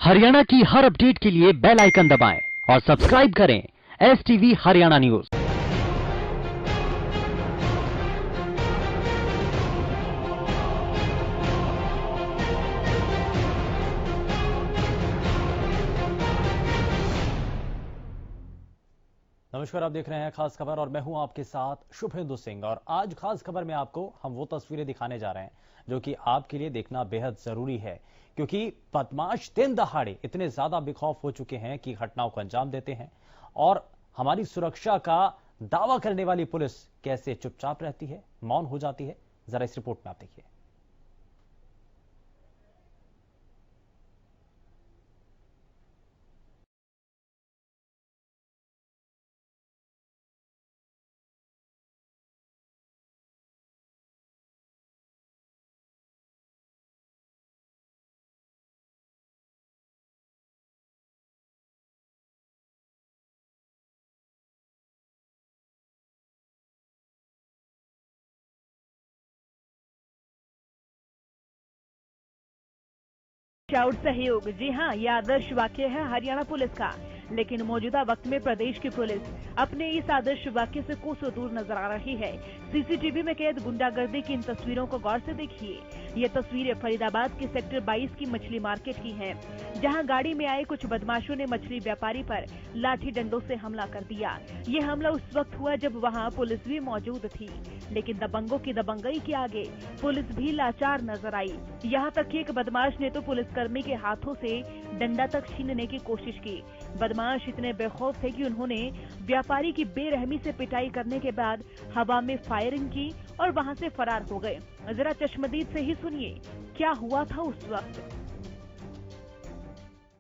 हरियाणा की हर अपडेट के लिए बेल आइकन दबाएं और सब्सक्राइब करें STV हरियाणा न्यूज। नमस्कार, आप देख रहे हैं खास खबर और मैं हूं आपके साथ शुभेंदु सिंह। और आज खास खबर में आपको हम वो तस्वीरें दिखाने जा रहे हैं जो कि आपके लिए देखना बेहद जरूरी है, क्योंकि बदमाश दिन दहाड़े इतने ज्यादा बेखौफ हो चुके हैं कि घटनाओं को अंजाम देते हैं और हमारी सुरक्षा का दावा करने वाली पुलिस कैसे चुपचाप रहती है, मौन हो जाती है। जरा इस रिपोर्ट में आप देखिए। स्काउट सहयोग, जी हाँ, ये आदर्श वाक्य है हरियाणा पुलिस का। लेकिन मौजूदा वक्त में प्रदेश की पुलिस अपने इस आदर्श वाक्य से कोसों दूर नजर आ रही है। सीसीटीवी में कैद गुंडागर्दी की इन तस्वीरों को गौर से देखिए। ये तस्वीरें फरीदाबाद के सेक्टर 22 की मछली मार्केट की हैं, जहां गाड़ी में आए कुछ बदमाशों ने मछली व्यापारी पर लाठी डंडों से हमला कर दिया। ये हमला उस वक्त हुआ जब वहां पुलिस भी मौजूद थी, लेकिन दबंगों की दबंगई के आगे पुलिस भी लाचार नजर आई। यहाँ तक कि एक बदमाश ने तो पुलिसकर्मी के हाथों से डंडा तक छीनने की कोशिश की। बदमाश इतने बेखौफ थे कि उन्होंने व्यापारी की बेरहमी से पिटाई करने के बाद हवा में फायरिंग की और वहां से फरार हो गए। जरा चश्मदीद से ही सुनिए क्या हुआ था उस वक्त।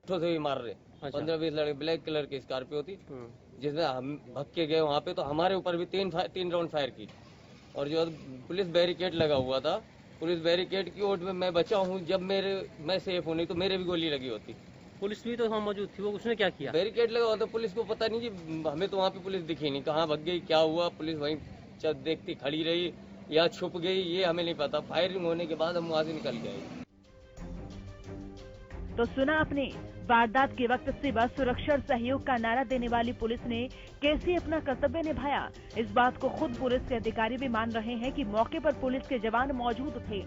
से भी मार रहे 15-20 लड़के, ब्लैक कलर की स्कॉर्पियो थी, जिसमें हम भग के गए वहाँ पे, तो हमारे ऊपर भी तीन राउंड फायर की। और जो पुलिस बैरिकेड लगा हुआ था, पुलिस बैरिकेड की ओट में मैं बचा हूँ। जब मैं सेफ हूँ, नहीं तो मेरे भी गोली लगी होती। पुलिस भी तो वहाँ मौजूद थी, वो उसने क्या किया? बैरिकेड लगा हुआ था, पुलिस को पता नहीं जी, हमें तो वहाँ पे पुलिस दिखी नहीं, कहाँ भग गई, क्या हुआ। पुलिस वहीं देखती खड़ी रही या छुप गई, ये हमें नहीं पता। फायरिंग होने के बाद हम वहाँ से निकल गए। तो सुना आपने, वारदात के वक्त सुबह सुरक्षा और सहयोग का नारा देने वाली पुलिस ने कैसे अपना कर्तव्य निभाया। इस बात को खुद पुलिस के अधिकारी भी मान रहे हैं कि मौके पर पुलिस के जवान मौजूद थे।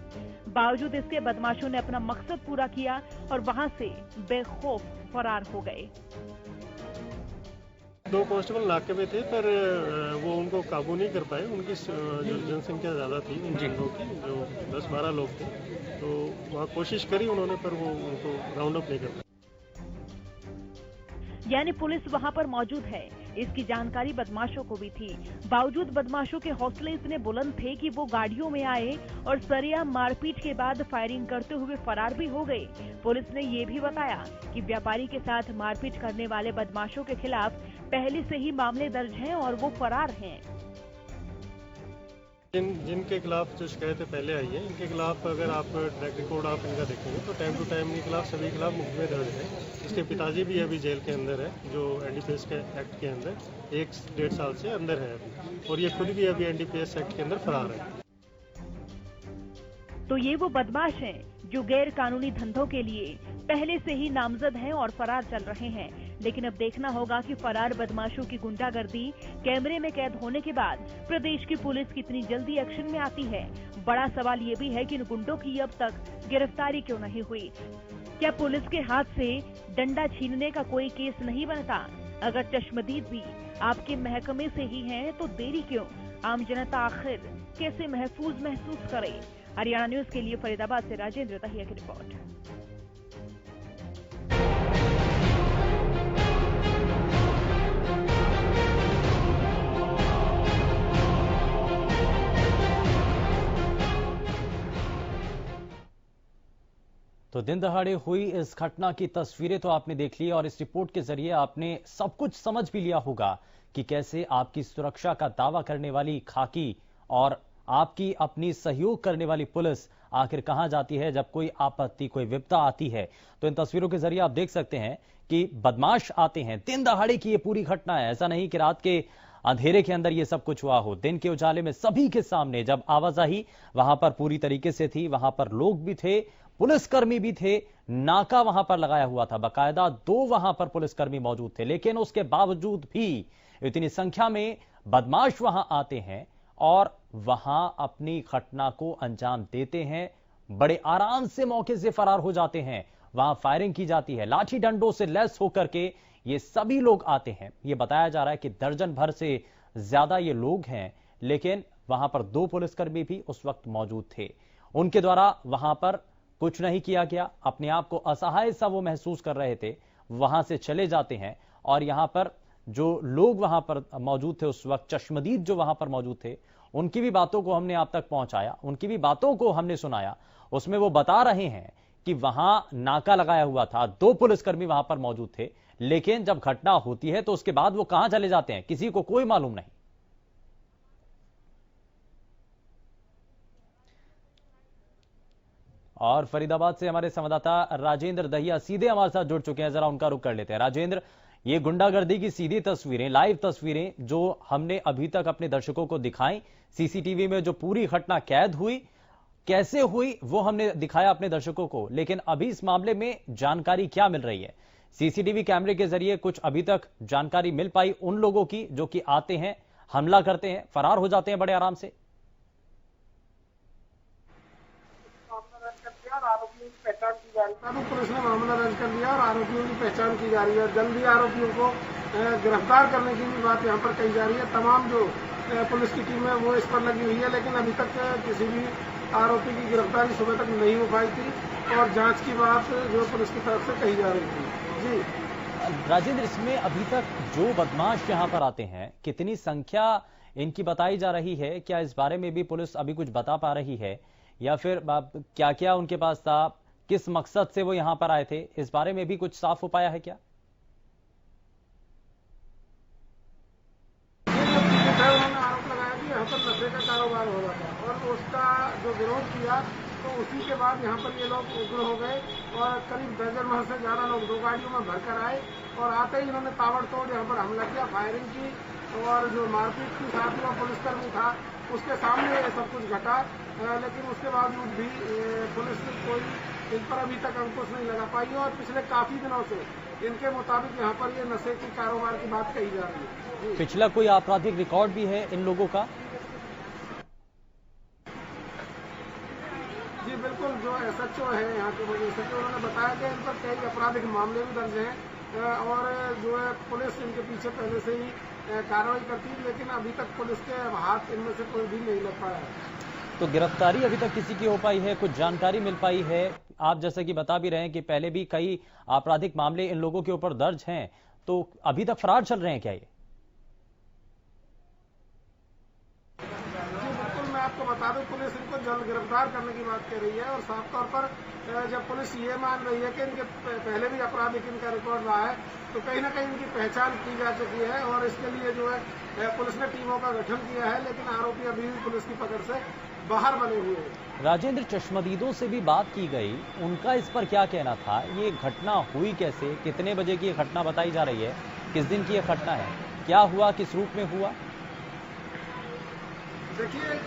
बावजूद इसके बदमाशों ने अपना मकसद पूरा किया और वहां से बेखौफ फरार हो गए। 2 कांस्टेबल नाके पे थे, पर वो उनको काबू नहीं कर पाए। उनकी जो जनसंख्या ज्यादा थी, उन लोगों की जो 10-12 लोग थे, तो वहाँ कोशिश करी उन्होंने, पर वो उनको राउंड अप नहीं कर पाए। यानी पुलिस वहां पर मौजूद है, इसकी जानकारी बदमाशों को भी थी। बावजूद बदमाशों के हौसले इतने बुलंद थे कि वो गाड़ियों में आए और सरेआम मारपीट के बाद फायरिंग करते हुए फरार भी हो गए। पुलिस ने ये भी बताया कि व्यापारी के साथ मारपीट करने वाले बदमाशों के खिलाफ पहले से ही मामले दर्ज हैं और वो फरार हैं। जिनके खिलाफ जो शिकायतें पहले आई है, इनके खिलाफ अगर आप ट्रैक रिकॉर्ड आप इनका देखेंगे तो टाइम टू टाइम इनके खिलाफ सभी खिलाफ मुकदमे दर्ज है। इसके पिताजी भी अभी जेल के अंदर है, जो NDPS के एक्ट के अंदर 1-1.5 साल से अंदर है अभी, और ये खुद भी अभी NDPS एक्ट के अंदर फरार है। तो ये वो बदमाश हैं जो गैर कानूनी धंधों के लिए पहले से ही नामजद हैं और फरार चल रहे हैं। लेकिन अब देखना होगा कि फरार बदमाशों की गुंडागर्दी कैमरे में कैद होने के बाद प्रदेश की पुलिस कितनी जल्दी एक्शन में आती है। बड़ा सवाल ये भी है कि इन गुंडों की अब तक गिरफ्तारी क्यों नहीं हुई। क्या पुलिस के हाथ से डंडा छीनने का कोई केस नहीं बनता? अगर चश्मदीद भी आपके महकमे से ही हैं, तो देरी क्यों? आम जनता आखिर कैसे महफूज महसूस करे? हरियाणा न्यूज के लिए फरीदाबाद से राजेंद्र दहिया की रिपोर्ट। तो दिन दहाड़े हुई इस घटना की तस्वीरें तो आपने देख ली और इस रिपोर्ट के जरिए आपने सब कुछ समझ भी लिया होगा कि कैसे आपकी सुरक्षा का दावा करने वाली खाकी और आपकी अपनी सहयोग करने वाली पुलिस आखिर कहां जाती है जब कोई आपत्ति, कोई विपदा आती है। तो इन तस्वीरों के जरिए आप देख सकते हैं कि बदमाश आते हैं। दिन दहाड़े की ये पूरी घटना है, ऐसा नहीं कि रात के अंधेरे के अंदर ये सब कुछ हुआ हो। दिन के उजाले में सभी के सामने जब आवाजाही वहां पर पूरी तरीके से थी, वहां पर लोग भी थे, पुलिसकर्मी भी थे, नाका वहां पर लगाया हुआ था, बाकायदा 2 वहां पर पुलिसकर्मी मौजूद थे। लेकिन उसके बावजूद भी इतनी संख्या में बदमाश वहां आते हैं और वहां अपनी घटना को अंजाम देते हैं, बड़े आराम से मौके से फरार हो जाते हैं। वहां फायरिंग की जाती है, लाठी डंडों से लैस होकर के ये सभी लोग आते हैं। ये बताया जा रहा है कि दर्जन भर से ज्यादा ये लोग हैं, लेकिन वहां पर 2 पुलिसकर्मी भी उस वक्त मौजूद थे। उनके द्वारा वहां पर कुछ नहीं किया गया, अपने आप को असहाय सा वो महसूस कर रहे थे, वहां से चले जाते हैं। और यहां पर जो लोग वहां पर मौजूद थे उस वक्त, चश्मदीद जो वहां पर मौजूद थे, उनकी भी बातों को हमने आप तक पहुंचाया, उनकी भी बातों को हमने सुनाया। उसमें वो बता रहे हैं कि वहां नाका लगाया हुआ था, 2 पुलिसकर्मी वहां पर मौजूद थे, लेकिन जब घटना होती है तो उसके बाद वो कहां चले जाते हैं किसी को कोई मालूम नहीं। और फरीदाबाद से हमारे संवाददाता राजेंद्र दहिया सीधे हमारे साथ जुड़ चुके हैं, जरा उनका रुख कर लेते हैं। राजेंद्र, ये गुंडागर्दी की सीधी तस्वीरें, लाइव तस्वीरें जो हमने अभी तक अपने दर्शकों को दिखाई, सीसीटीवी में जो पूरी घटना कैद हुई, कैसे हुई वो हमने दिखाया अपने दर्शकों को, लेकिन अभी इस मामले में जानकारी क्या मिल रही है? सीसीटीवी कैमरे के जरिए कुछ अभी तक जानकारी मिल पाई उन लोगों की जो कि आते हैं, हमला करते हैं, फरार हो जाते हैं बड़े आराम से? आरोपियों की पहचान की जा रही है, पुलिस ने मामला दर्ज कर लिया और आरोपियों की पहचान की जा रही है। जल्दी आरोपियों को गिरफ्तार करने की भी बात यहाँ पर कही जा रही है। तमाम जो पुलिस की टीम है वो इस पर लगी हुई है, लेकिन अभी तक किसी भी आरोपी की गिरफ्तारी सुबह तक नहीं हो पाई थी और जांच की बात जो पुलिस की तरफ से कही जा रही थी। जी राजेंद्र, इसमें अभी तक जो बदमाश यहाँ पर आते हैं, कितनी संख्या इनकी बताई जा रही है? क्या इस बारे में भी पुलिस अभी कुछ बता पा रही है, या फिर क्या क्या उनके पास था, किस मकसद से वो यहां पर आए थे, इस बारे में भी कुछ साफ हो पाया है क्या? उन्होंने आरोप लगाया कि यहाँ पर नशे का कारोबार हो रहा था और उसका जो विरोध किया तो उसी के बाद यहाँ पर ये लोग उग्र हो गए और करीब दर्जन भर से ज्यादा लोग 2 गाड़ियों में भरकर आए और आते ही इन्होंने ताबड़तोड़ यहाँ पर हमला किया, फायरिंग की और जो मारपीट की, साथ में पुलिसकर्मी था उसके सामने ये सब कुछ घटा। लेकिन उसके बावजूद भी पुलिस ने कोई इन पर अभी तक अंकुश नहीं लगा पाई और पिछले काफी दिनों से इनके मुताबिक यहाँ पर ये नशे के कारोबार की बात कही जा रही है। पिछला कोई आपराधिक रिकॉर्ड भी है इन लोगों का? जी बिल्कुल, जो SHO है यहाँ के SHO, उन्होंने बताया कि इन पर कई आपराधिक मामले भी दर्ज हैं और जो है पुलिस इनके पीछे पहले से ही कार्रवाई करती है, लेकिन अभी तक पुलिस के हाथ इनमें से कोई भी नहीं लग पाया है। तो गिरफ्तारी अभी तक किसी की हो पाई है, कुछ जानकारी मिल पाई है? आप जैसे कि बता भी रहे हैं कि पहले भी कई आपराधिक मामले इन लोगों के ऊपर दर्ज हैं, तो अभी तक फरार चल रहे हैं क्या ये? बिल्कुल, मैं आपको बता दूं, पुलिस इनको जल्द गिरफ्तार करने की बात कर रही है और साफ तौर पर जब पुलिस ये मान रही है कि इनके पहले भी आपराधिक इनका रिकॉर्ड रहा है, तो कहीं ना कहीं इनकी पहचान की जा चुकी है और इसके लिए जो है पुलिस ने टीमों का गठन किया है, लेकिन आरोपी अभी भी पुलिस की पकड़ से बाहर बने हुए हैं। राजेंद्र, चश्मदीदों से भी बात की गई, उनका इस पर क्या कहना था? ये घटना हुई कैसे, कितने बजे की ये घटना बताई जा रही है, किस दिन की ये घटना है, क्या हुआ, किस रूप में हुआ? देखिए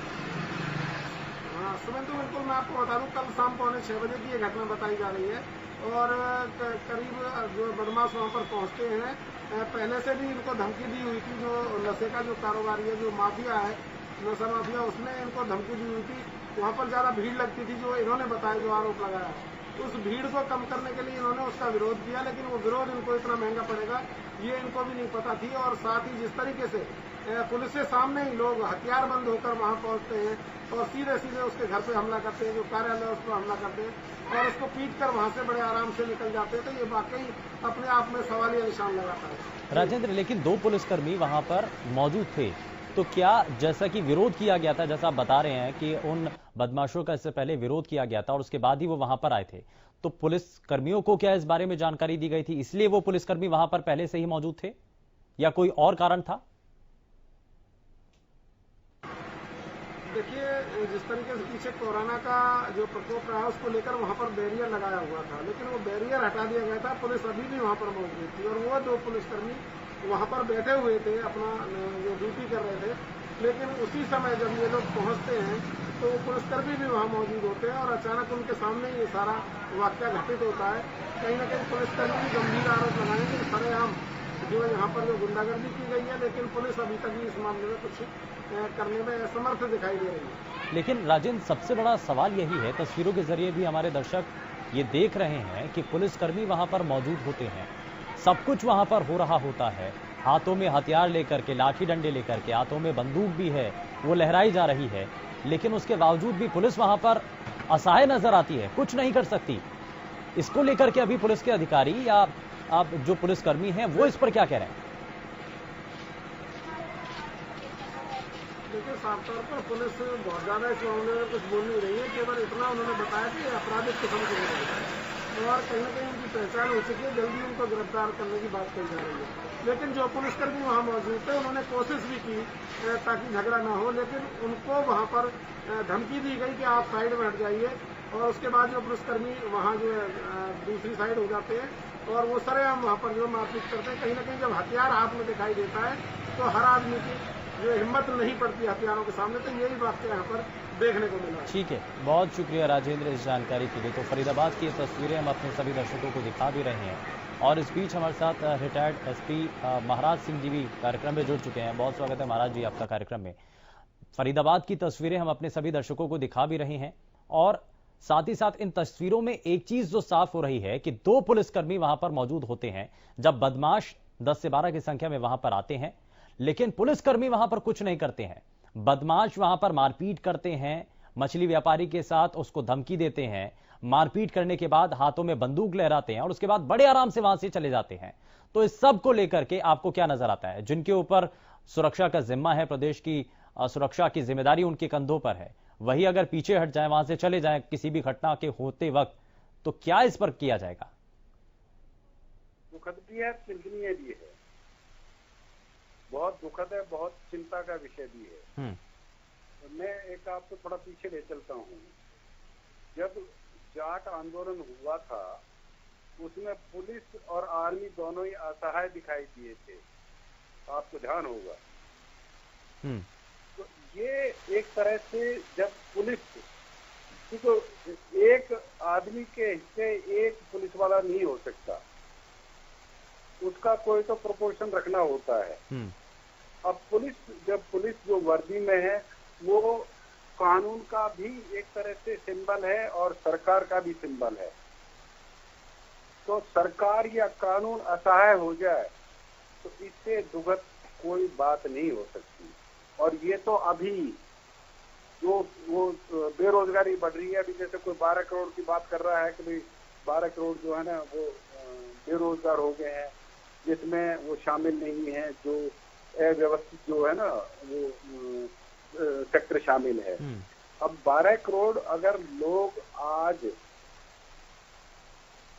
सुमन, तो बिल्कुल मैं आपको बता दूं, कल शाम 5:45 बजे की ये घटना बताई जा रही है और करीब जो बदमाश वहां पर पहुंचते हैं, पहले से भी इनको धमकी दी हुई थी। जो नशे का जो कारोबारी है, जो माफिया है, नशा माफिया, उसने इनको धमकी दी हुई थी। वहां पर ज्यादा भीड़ लगती थी, जो इन्होंने बताया, जो आरोप लगाया, उस भीड़ को कम करने के लिए इन्होंने उसका विरोध किया, लेकिन वो विरोध इनको इतना महंगा पड़ेगा ये इनको भी नहीं पता थी। और साथ ही जिस तरीके से पुलिस के सामने ही लोग हथियारबंद होकर वहां पहुंचते हैं और सीधे सीधे उसके घर पे हमला करते हैं, जो कार्यालय उस पर हमला करते हैं और उसको पीट कर वहां से बड़े आराम से निकल जाते हैं, तो ये वाकई अपने आप में सवालिया निशान लगाता है। राजेंद्र, लेकिन 2 पुलिसकर्मी वहां पर मौजूद थे, तो क्या जैसा कि विरोध किया गया था, जैसा आप बता रहे हैं कि उन बदमाशों का इससे पहले विरोध किया गया था और उसके बाद ही वो वहां पर आए थे, तो पुलिस कर्मियों को क्या इस बारे में जानकारी दी गई थी, इसलिए वो पुलिसकर्मी वहां पर पहले से ही मौजूद थे, या कोई और कारण था? देखिए, जिस तरीके से पीछे कोरोना का जो प्रकोप रहा उसको लेकर वहां पर बैरियर लगाया हुआ था, लेकिन वो बैरियर हटा दिया गया था। पुलिस अभी भी वहां पर मौजूद थी और वो 2 पुलिसकर्मी वहां पर बैठे हुए थे, अपना जो ड्यूटी कर रहे थे। लेकिन उसी समय जब ये लोग पहुंचते हैं तो पुलिसकर्मी भी वहाँ मौजूद होते हैं और अचानक उनके सामने ये सारा वाकया घटित होता है। कहीं ना कहीं पुलिसकर्मी भी गंभीर आरोप लगाएंगे कि सरेआम जो है यहाँ पर जो गुंडागर्दी की गई है, लेकिन पुलिस अभी तक भी इस मामले में कुछ करने में असमर्थ दिखाई दे रही है। लेकिन राजेंद्र, सबसे बड़ा सवाल यही है, तस्वीरों के जरिए भी हमारे दर्शक ये देख रहे हैं कि पुलिसकर्मी वहां पर मौजूद होते हैं, सब कुछ वहां पर हो रहा होता है, हाथों में हथियार लेकर के, लाठी डंडे लेकर के, हाथों में बंदूक भी है, वो लहराई जा रही है, लेकिन उसके बावजूद भी पुलिस वहां पर असहाय नजर आती है, कुछ नहीं कर सकती। इसको लेकर के अभी पुलिस के अधिकारी या आप जो पुलिसकर्मी हैं वो इस पर क्या कह रहे हैं? देखिए, साफ तौर पर पुलिस बहुत ज्यादा इस मामले में कुछ बोल नहीं रही है। केवल इतना उन्होंने बताया कि अपराधिक किस्म के हो रहे हैं और कहीं ना कहीं उनकी पहचान हो चुकी है, जल्दी उनको गिरफ्तार करने की बात कही जा रही है। लेकिन जो पुलिसकर्मी वहाँ मौजूद थे उन्होंने कोशिश भी की ताकि झगड़ा ना हो, लेकिन उनको वहाँ पर धमकी दी गई कि आप साइड में हट जाइए और उसके बाद जो पुलिसकर्मी वहाँ जो है दूसरी साइड हो जाते हैं और वो सरेआम वहाँ पर जो मारपीट करते हैं। कहीं ना कहीं जब हथियार हाथ में दिखाई देता है तो हर आदमी की जो हिम्मत नहीं पड़ती हथियारों के सामने, तो यही बात यहाँ पर देखने को मिला। ठीक है, बहुत शुक्रिया राजेंद्र इस जानकारी के लिए। तो फरीदाबाद की तस्वीरें हम अपने सभी दर्शकों को दिखा भी रहे हैं और इस बीच हमारे साथ रिटायर्ड एसपी महाराज सिंह जी भी कार्यक्रम में जुड़ चुके हैं। बहुत स्वागत है महाराज जी आपका कार्यक्रम में। फरीदाबाद की तस्वीरें हम अपने सभी दर्शकों को दिखा भी रहे हैं और साथ ही साथ इन तस्वीरों में एक चीज जो साफ हो रही है कि 2 पुलिसकर्मी वहां पर मौजूद होते हैं जब बदमाश 10 से 12 की संख्या में वहां पर आते हैं, लेकिन पुलिसकर्मी वहां पर कुछ नहीं करते हैं। बदमाश वहां पर मारपीट करते हैं, मछली व्यापारी के साथ उसको धमकी देते हैं, मारपीट करने के बाद हाथों में बंदूक लहराते हैं और उसके बाद बड़े आराम से वहां से चले जाते हैं। तो इस सब को लेकर के आपको क्या नजर आता है? जिनके ऊपर सुरक्षा का जिम्मा है, प्रदेश की सुरक्षा की जिम्मेदारी उनके कंधों पर है, वही अगर पीछे हट जाए, वहां से चले जाए किसी भी घटना के होते वक्त, तो क्या इस पर किया जाएगा? दुखद भी है, चिंतनीय भी है, बहुत दुखद है, बहुत चिंता का विषय भी है। तो मैं एक आपको थोड़ा पीछे ले चलता हूँ। जब जाट आंदोलन हुआ था उसमें पुलिस और आर्मी दोनों ही असहाय दिखाई दिए थे, आपको ध्यान होगा। तो ये एक तरह से जब पुलिस, तो एक आदमी के हिस्से एक पुलिस वाला नहीं हो सकता, उसका कोई तो प्रोपोर्शन रखना होता है। अब जब पुलिस जो वर्दी में है वो कानून का भी एक तरह से सिंबल है और सरकार का भी सिंबल है। तो सरकार या कानून असहाय हो जाए तो इससे दुखद कोई बात नहीं हो सकती। और ये तो अभी जो वो बेरोजगारी बढ़ रही है, अभी जैसे कोई 12 करोड़ की बात कर रहा है कि भाई 12 करोड़ जो है ना वो बेरोजगार हो गए हैं, जिसमें वो शामिल नहीं है जो अव्यवस्थित जो है ना वो सेक्टर शामिल है। अब 12 करोड़ अगर लोग आज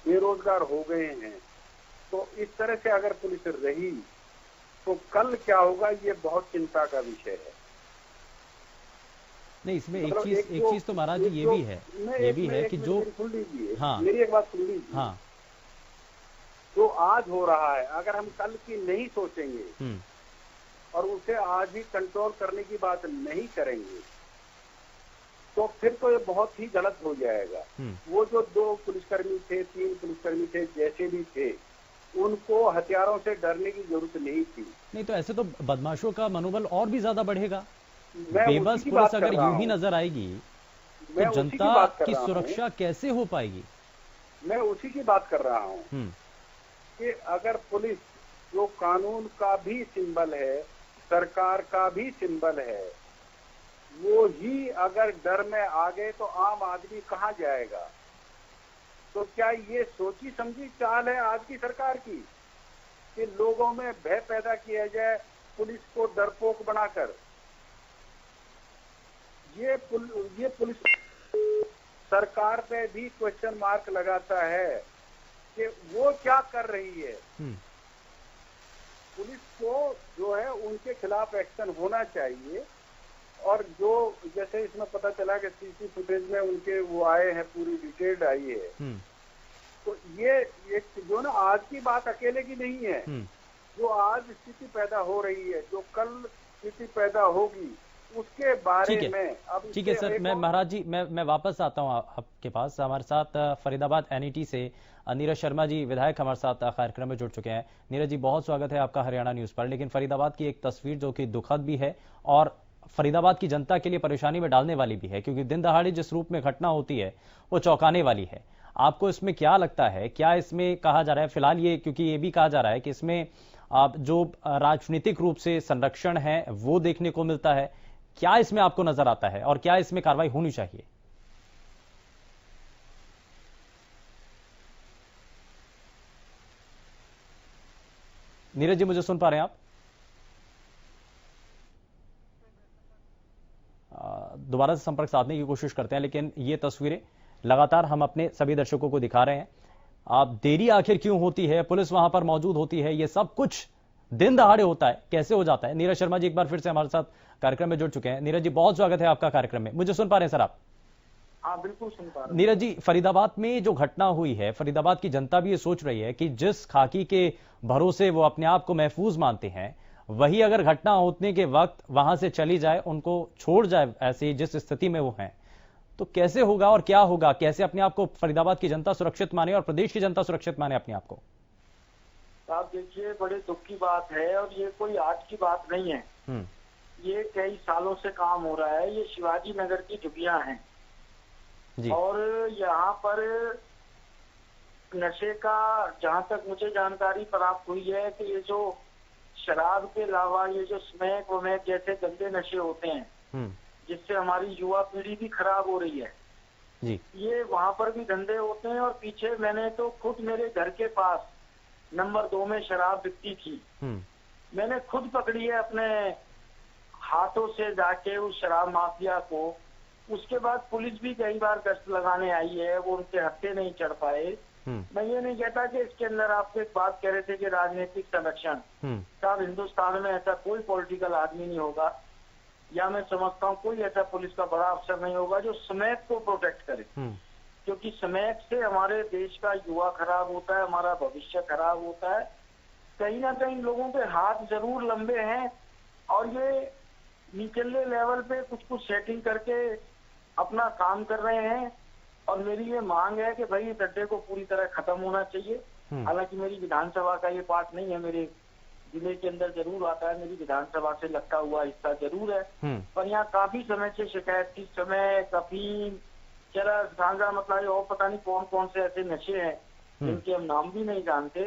बेरोजगार हो गए हैं तो इस तरह से अगर पुलिस रही तो कल क्या होगा, ये बहुत चिंता का विषय है। नहीं, इसमें एक चीज तो महाराज जी ये भी है कि जो सुन लीजिए, हाँ, मेरी एक बात सुन लीजिए। हाँ, जो आज हो रहा है अगर हम कल की नहीं सोचेंगे और उसे आज ही कंट्रोल करने की बात नहीं करेंगे तो फिर तो ये बहुत ही गलत हो जाएगा। वो जो 2 पुलिसकर्मी थे, 3 पुलिसकर्मी थे, जैसे भी थे, उनको हथियारों से डरने की जरूरत नहीं थी। नहीं तो ऐसे तो बदमाशों का मनोबल और भी ज्यादा बढ़ेगा। बेबस पुलिस अगर यूं ही नजर आएगी तो जनता की सुरक्षा कैसे हो पाएगी? मैं उसी की बात कर रहा हूँ कि अगर पुलिस जो कानून का भी सिंबल है, सरकार का भी सिंबल है, वो ही अगर डर में आ गए तो आम आदमी कहाँ जाएगा? तो क्या ये सोची समझी चाल है आज की सरकार की कि लोगों में भय पैदा किया जाए पुलिस को डरपोक बनाकर? ये पुलिस सरकार पे भी क्वेश्चन मार्क लगाता है कि वो क्या कर रही है। पुलिस को जो है उनके खिलाफ एक्शन होना चाहिए। और जो जैसे इसमें पता चला कि सीसी फुटेज में उनके वो आए हैं, पूरी डिटेल्ड आई है, तो ये एक जो ना आज की बात अकेले की नहीं है। जो आज स्थिति पैदा हो रही है, जो कल स्थिति पैदा होगी, उसके बारे ठीक है, में अब ठीक है इससे सर, एक मैं और- महाराज जी मैं वापस आता हूं आपके पास। हमारे साथ फरीदाबाद एनईटी से नीरज शर्मा जी विधायक हमारे साथ कार्यक्रम में जुड़ चुके हैं। नीरज जी, बहुत स्वागत है आपका हरियाणा न्यूज पर। लेकिन फरीदाबाद की एक तस्वीर जो कि दुखद भी है और फरीदाबाद की जनता के लिए परेशानी में डालने वाली भी है, क्योंकि दिन दहाड़े जिस रूप में घटना होती है वो चौंकाने वाली है। आपको इसमें क्या लगता है, क्या इसमें कहा जा रहा है फिलहाल ये, क्योंकि ये भी कहा जा रहा है कि इसमें जो राजनीतिक रूप से संरक्षण है वो देखने को मिलता है, क्या इसमें आपको नजर आता है और क्या इसमें कार्रवाई होनी चाहिए? नीरज जी, मुझे सुन पा रहे हैं आप? दोबारा से संपर्क साधने की कोशिश करते हैं, लेकिन ये तस्वीरें लगातार हम अपने सभी दर्शकों को दिखा रहे हैं। आप देरी आखिर क्यों होती है, पुलिस वहां पर मौजूद होती है, ये सब कुछ दिन दहाड़े होता है, कैसे हो जाता है? नीरज शर्मा जी एक बार फिर से हमारे साथ कार्यक्रम में जुड़ चुके हैं। नीरज जी, बहुत स्वागत है आपका कार्यक्रम में। मुझे सुन पा रहे हैं सर आप? हाँ, बिल्कुल सुन पा रहे हैं। नीरज जी, फरीदाबाद में जो घटना हुई है, फरीदाबाद की जनता भी ये सोच रही है कि जिस खाकी के भरोसे वो अपने आप को महफूज मानते हैं, वही अगर घटना होने के वक्त वहां से चली जाए, उनको छोड़ जाए ऐसे जिस स्थिति में वो हैं, तो कैसे होगा और क्या होगा? कैसे अपने आप को फरीदाबाद की जनता सुरक्षित माने और प्रदेश की जनता सुरक्षित माने अपने आप को? आप देखिए, बड़े दुख की बात है और ये कोई आज की बात नहीं है। ये कई सालों से काम हो रहा है। ये शिवाजी नगर की झुग्गियां हैं जी। और यहाँ पर नशे का, जहाँ तक मुझे जानकारी प्राप्त हुई है कि ये जो शराब के अलावा ये जो स्मैक वमैक जैसे गंदे नशे होते हैं जिससे हमारी युवा पीढ़ी भी खराब हो रही है जी, ये वहाँ पर भी धंधे होते हैं। और पीछे मैंने तो खुद मेरे घर के पास नंबर 2 में शराब बिकती थी, मैंने खुद पकड़ी है अपने हाथों से जाके उस शराब माफिया को। उसके बाद पुलिस भी कई बार गश्त लगाने आई है, वो उनके हत्थे नहीं चढ़ पाए। मैं ये नहीं कहता कि इसके अंदर आपको एक बात कह रहे थे कि राजनीतिक संरक्षण, साहब हिंदुस्तान में ऐसा कोई पॉलिटिकल आदमी नहीं होगा, या मैं समझता हूँ कोई ऐसा पुलिस का बड़ा अफसर नहीं होगा जो स्मैक को प्रोटेक्ट करे, क्योंकि स्मैक से हमारे देश का युवा खराब होता है, हमारा भविष्य खराब होता है। कहीं ना कहीं लोगों के हाथ जरूर लंबे हैं और ये निचले लेवल पे कुछ कुछ सेटिंग करके अपना काम कर रहे हैं। और मेरी ये मांग है कि भाई इस अड्डे को पूरी तरह खत्म होना चाहिए। हालांकि मेरी विधानसभा का ये पार्ट नहीं है, मेरे जिले के अंदर जरूर आता है, मेरी विधानसभा से लगता हुआ हिस्सा जरूर है, पर यहाँ काफी समय से शिकायत थी। समय, अफीम, चरस, गांजा, मतलब और पता नहीं कौन कौन से ऐसे नशे हैं जिनके हम नाम भी नहीं जानते,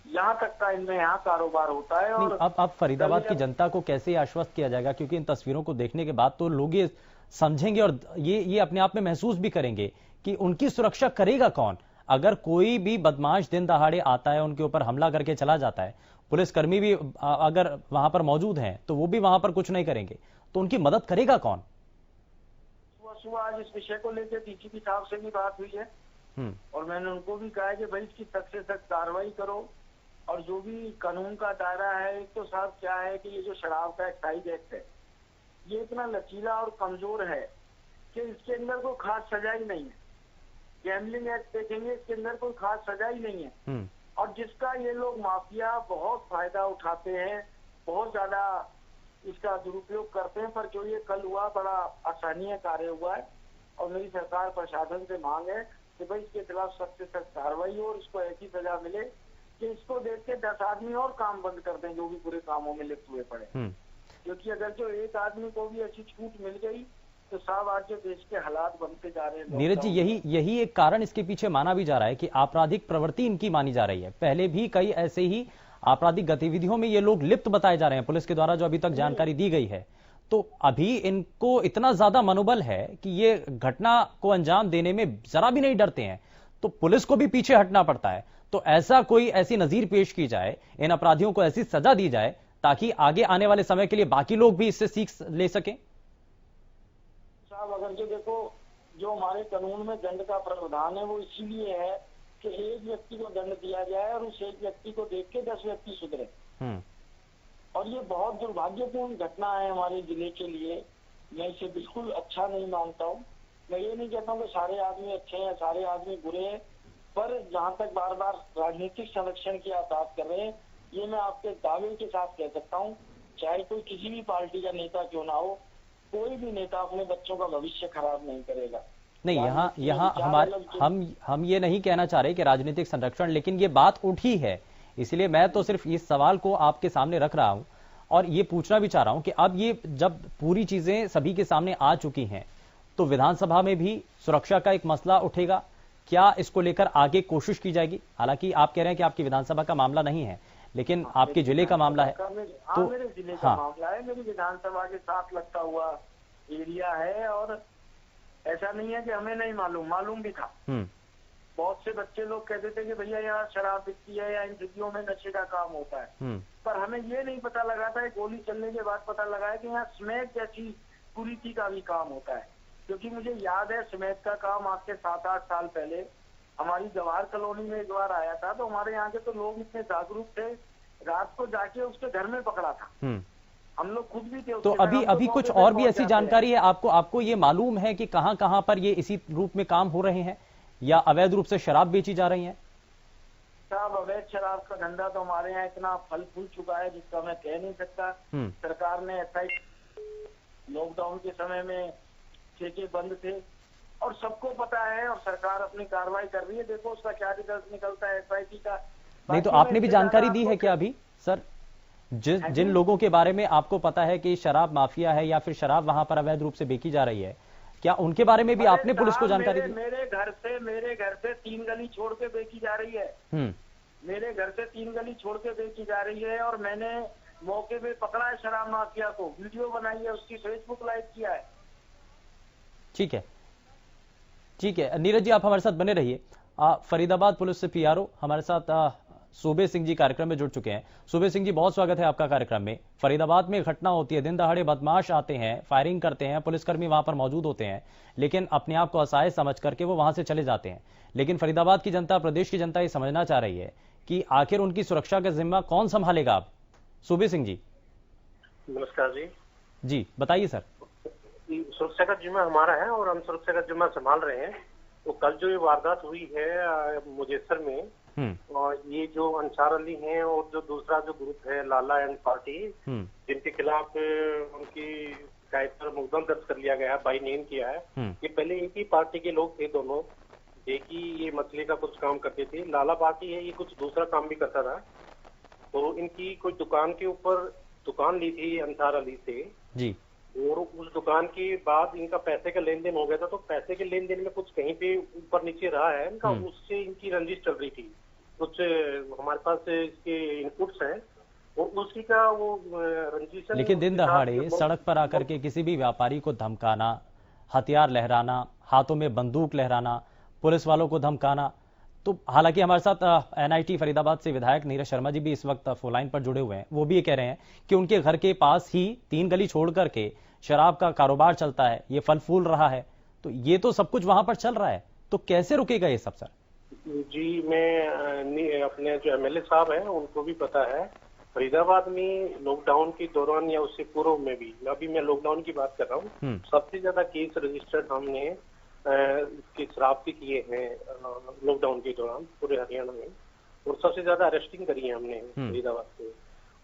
यहाँ तक का इनमें यहाँ कारोबार होता है। और अब फरीदाबाद की जनता को कैसे आश्वस्त किया जाएगा? क्योंकि इन तस्वीरों को देखने के बाद तो लोग ये समझेंगे और ये अपने आप में महसूस भी करेंगे कि उनकी सुरक्षा करेगा कौन? अगर कोई भी बदमाश दिन दहाड़े आता है, उनके ऊपर हमला करके चला जाता है, पुलिसकर्मी भी अगर वहां पर मौजूद हैं तो वो भी वहां पर कुछ नहीं करेंगे, तो उनकी मदद करेगा कौन? सुबह आज इस विषय को लेकर डीजीपी साहब से भी बात हुई है और मैंने उनको भी कहा कि भाई इसकी सख्त से सख्त कार्रवाई करो और जो भी कानून का दायरा है। एक तो साहब क्या है कि ये जो शराब का एक्साइज एक्ट है ये इतना लचीला और कमजोर है कि इसके अंदर कोई खास सजा ही नहीं है। गैम्बलिंग एक्ट देखेंगे, इसके अंदर कोई खास सजा ही नहीं है और जिसका ये लोग माफिया बहुत फायदा उठाते हैं, बहुत ज्यादा इसका दुरुपयोग करते हैं। पर जो ये कल हुआ बड़ा असहनीय कार्य हुआ है और मेरी सरकार प्रशासन से मांग है कि भाई इसके खिलाफ सख्त से सख्त कार्रवाई हो और इसको ऐसी सजा मिले कि इसको देख के 10 आदमी और काम बंद कर दें जो भी बुरे कामों में लिप्त हुए पड़े। क्योंकि अगर जो एक आदमी को भी ऐसी छूट मिल गई तो साहब आज जो देश के हालात बनते जा रहे हैं। नीरज जी, यही एक कारण इसके पीछे माना भी जा रहा है कि आपराधिक प्रवृत्ति इनकी मानी जा रही है। पहले भी कई ऐसे ही आपराधिक गतिविधियों में ये लोग लिप्त बताए जा रहे हैं, पुलिस के द्वारा जो अभी तक जानकारी दी गई है। तो अभी इनको इतना ज्यादा मनोबल है कि ये घटना को अंजाम देने में जरा भी नहीं डरते हैं, तो पुलिस को भी पीछे हटना पड़ता है। तो ऐसा कोई ऐसी नजीर पेश की जाए, इन अपराधियों को ऐसी सजा दी जाए ताकि आगे आने वाले समय के लिए बाकी लोग भी इससे सीख ले सकें। साहब अगर जो देखो, जो हमारे कानून में दंड का प्रावधान है वो इसीलिए है कि एक व्यक्ति को दंड दिया जाए और उस एक व्यक्ति को देख के 10 व्यक्ति सुधरे। और ये बहुत दुर्भाग्यपूर्ण घटना है हमारे जिले के लिए। मैं इसे बिल्कुल अच्छा नहीं मानता हूँ। मैं ये नहीं कहता हूँ कि सारे आदमी अच्छे हैं, सारे आदमी बुरे हैं, पर जहाँ तक बार बार राजनीतिक संरक्षण की आप बात कर रहे हैं, ये मैं आपके दावे के साथ कह सकता हूँ, चाहे कोई किसी भी पार्टी का नेता क्यों ना हो, कोई भी नेता अपने बच्चों का भविष्य खराब नहीं करेगा। नहीं, यहाँ हमारे हम ये नहीं कहना चाह रहे कि राजनीतिक संरक्षण, लेकिन ये बात उठी है, इसलिए मैं तो सिर्फ इस सवाल को आपके सामने रख रहा हूं और ये पूछना भी चाह रहा हूं कि अब ये जब पूरी चीजें सभी के सामने आ चुकी हैं तो विधानसभा में भी सुरक्षा का एक मसला उठेगा। क्या इसको लेकर आगे कोशिश की जाएगी? हालांकि आप कह रहे हैं कि आपकी विधानसभा का मामला नहीं है, लेकिन आपके जिले का मामला है। तो मेरे जिले का मामला है, मेरी विधानसभा के साथ लगता हुआ एरिया है और ऐसा नहीं है कि हमें नहीं मालूम भी था। बहुत से बच्चे लोग कहते थे कि भैया यहाँ शराब बिकती है या इन जगहों में नशे का काम होता है, पर हमें ये नहीं पता लगा था, गोली चलने के बाद पता लगा है कि यहाँ स्मैक जैसी कुरीति का भी काम होता है। क्योंकि मुझे याद है स्मैक का काम आज से 7-8 साल पहले हमारी जवाहर कॉलोनी में एक बार आया था, तो हमारे यहाँ के तो लोग इतने जागरूक थे, रात को जाके उसके घर में पकड़ा था, हम लोग खुद भी थे। तो अभी कुछ और भी ऐसी जानकारी है आपको ये मालूम है कि कहां पर ये इसी रूप में काम हो रहे हैं या अवैध रूप से शराब बेची जा रही है? साहब, अवैध शराब का धंधा तो हमारे यहाँ इतना फल फूल चुका है जिसका मैं कह नहीं सकता। सरकार ने लॉकडाउन के समय में ठेके बंद थे और सबको पता है और सरकार अपनी कार्रवाई कर रही है। देखो उसका क्या रिजल्ट निकलता है SIT का। नहीं तो आपने भी जानकारी दी है क्या अभी सर, जिन लोगों के बारे में आपको पता है कि शराब माफिया है या फिर शराब वहां पर अवैध रूप से बेची जा रही है, क्या उनके बारे में भी आपने पुलिस को जानकारी दी? मेरे घर से 3 गली छोड़ के बेची जा रही है। मेरे घर से 3 गली छोड़ के बेची जा रही है और मैंने मौके पे पकड़ा है शराब माफिया को, वीडियो बनाई है, उसकी फेसबुक लाइव किया है। ठीक है नीरज जी, आप हमारे साथ बने रहिए। फरीदाबाद पुलिस से PRO हमारे साथ सूबे सिंह जी कार्यक्रम में जुड़ चुके हैं। सूबे सिंह जी, बहुत स्वागत है आपका कार्यक्रम में। फरीदाबाद में घटना होती है, दिन दहाड़े बदमाश आते हैं, फायरिंग करते हैं, पुलिसकर्मी वहां पर मौजूद होते हैं, लेकिन अपने आप को असहाय समझ करके वो वहां से चले जाते हैं। लेकिन फरीदाबाद की जनता, प्रदेश की जनता ये समझना चाह रही है कि आखिर उनकी सुरक्षा का जिम्मा कौन संभालेगा? आप सूबे सिंह जी। नमस्कार जी, बताइए सर। सुरक्षा का जिम्मा हमारा है और हम सुरक्षा का जिम्मा संभाल रहे हैं। तो कल जो ये वारदात हुई है मुजेसर में, और ये जो अंसार अली हैं और जो दूसरा जो ग्रुप है लाला एंड पार्टी, जिनके खिलाफ उनकी शिकायत पर मुकदमा दर्ज कर लिया गया है, बाई नेम किया है। ये पहले एक ही पार्टी के लोग थे दोनों, एक ही ये मछली का कुछ काम करते थे। लाला पार्टी है, ये कुछ दूसरा काम भी करता था। तो इनकी कोई दुकान के ऊपर दुकान ली थी अंसार अली से जी, और उस दुकान के बाद इनका पैसे का लेन देन हो गया था। तो पैसे के लेन देन में कुछ कहीं पे ऊपर नीचे रहा है इनका, उससे इनकी रंजिश चल रही थी। कुछ हमारे पास इसके इनपुट्स हैं और उसी का वो रंजिश। लेकिन दिन दहाड़े सड़क पर आकर के किसी भी व्यापारी को धमकाना, हथियार लहराना, हाथों में बंदूक लहराना, पुलिस वालों को धमकाना, तो हालांकि हमारे साथ NIT फरीदाबाद से विधायक नीरज शर्मा जी भी इस वक्त फोन लाइन पर जुड़े हुए हैं। वो भी ये कह रहे हैं कि उनके घर के पास ही 3 गली छोड़ करके शराब का कारोबार चलता है, ये फल फूल रहा है, तो ये तो सब कुछ वहां पर चल रहा है, तो कैसे रुकेगा ये सब? सर जी, मैं अपने जो MLA साहब हैं उनको भी पता है, फरीदाबाद में लॉकडाउन के दौरान या उससे पूर्व में भी, अभी मैं लॉकडाउन की बात कर रहा हूँ, सबसे ज्यादा केस रजिस्टर्ड हमने इसके शराब के किए हैं लॉकडाउन के दौरान पूरे हरियाणा में, और सबसे ज्यादा अरेस्टिंग करी है हमने फरीदाबाद से।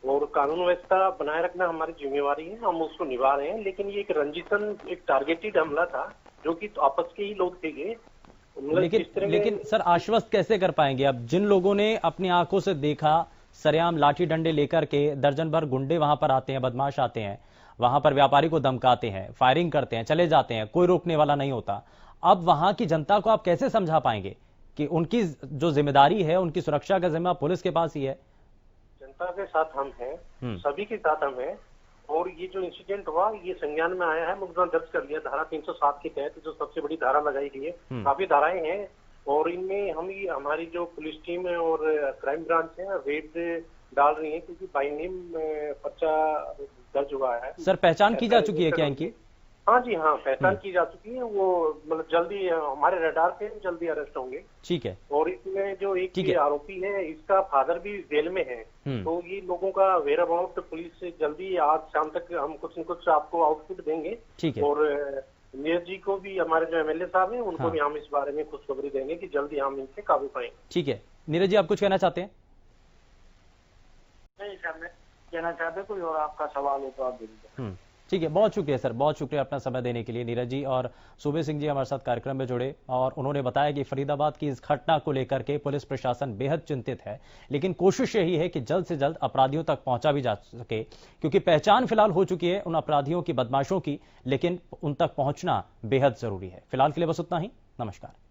और कानून व्यवस्था बनाए रखना हमारी जिम्मेवारी है, हम उसको निभा रहे हैं। लेकिन ये एक रंजिशन, एक टारगेटेड हमला था जो कि आपस के ही लोग थे। लेकिन सर आश्वस्त कैसे कर पाएंगे अब? जिन लोगों ने अपनी आंखों से देखा, सरेआम लाठी डंडे लेकर के दर्जन भर गुंडे वहां पर आते हैं, बदमाश आते हैं, वहां पर व्यापारी को धमकाते हैं, फायरिंग करते हैं, चले जाते हैं, कोई रोकने वाला नहीं होता। अब वहां की जनता को आप कैसे समझा पाएंगे कि उनकी जो जिम्मेदारी है, उनकी सुरक्षा का जिम्मा पुलिस के पास ही है? जनता के साथ हम हैं, सभी के साथ हम हैं। और ये जो इंसिडेंट हुआ ये संज्ञान में आया है, मुकदमा दर्ज कर लिया धारा 307 के तहत, जो सबसे बड़ी धारा लगाई गई है। काफी धाराएं हैं और इनमें हमारी जो पुलिस टीम है और क्राइम ब्रांच है रेड डाल रही है, क्योंकि बाई नेम पर्चा दर्ज हुआ है। सर पहचान की जा चुकी है क्या इनकी? हाँ जी, हाँ, पहचान की जा चुकी है। वो मतलब जल्दी हमारे रडार पे जल्दी अरेस्ट होंगे। ठीक है। और इसमें जो एक आरोपी है, इसका फादर भी जेल में है। तो ये लोगों का वेयर अबाउट पुलिस से जल्दी आज शाम तक हम कुछ न कुछ आपको आउटपुट देंगे। ठीक है। और नीरज जी को भी, हमारे जो MLA साहब हैं, उनको भी हम इस बारे में खुशखबरी देंगे कि जल्दी हम इनसे काबू पाएंगे। ठीक है। नीरज जी, आप कुछ कहना चाहते हैं? नहीं सर, मैं कहना चाहते कोई और आपका सवाल हो तो आप दीजिए। ठीक है, बहुत शुक्रिया सर, बहुत शुक्रिया अपना समय देने के लिए नीरज जी। और सूबे सिंह जी हमारे साथ कार्यक्रम में जुड़े और उन्होंने बताया कि फरीदाबाद की इस घटना को लेकर के पुलिस प्रशासन बेहद चिंतित है, लेकिन कोशिश यही है कि जल्द से जल्द अपराधियों तक पहुंचा भी जा सके, क्योंकि पहचान फिलहाल हो चुकी है उन अपराधियों की, बदमाशों की, लेकिन उन तक पहुंचना बेहद जरूरी है। फिलहाल के लिए बस उतना ही। नमस्कार।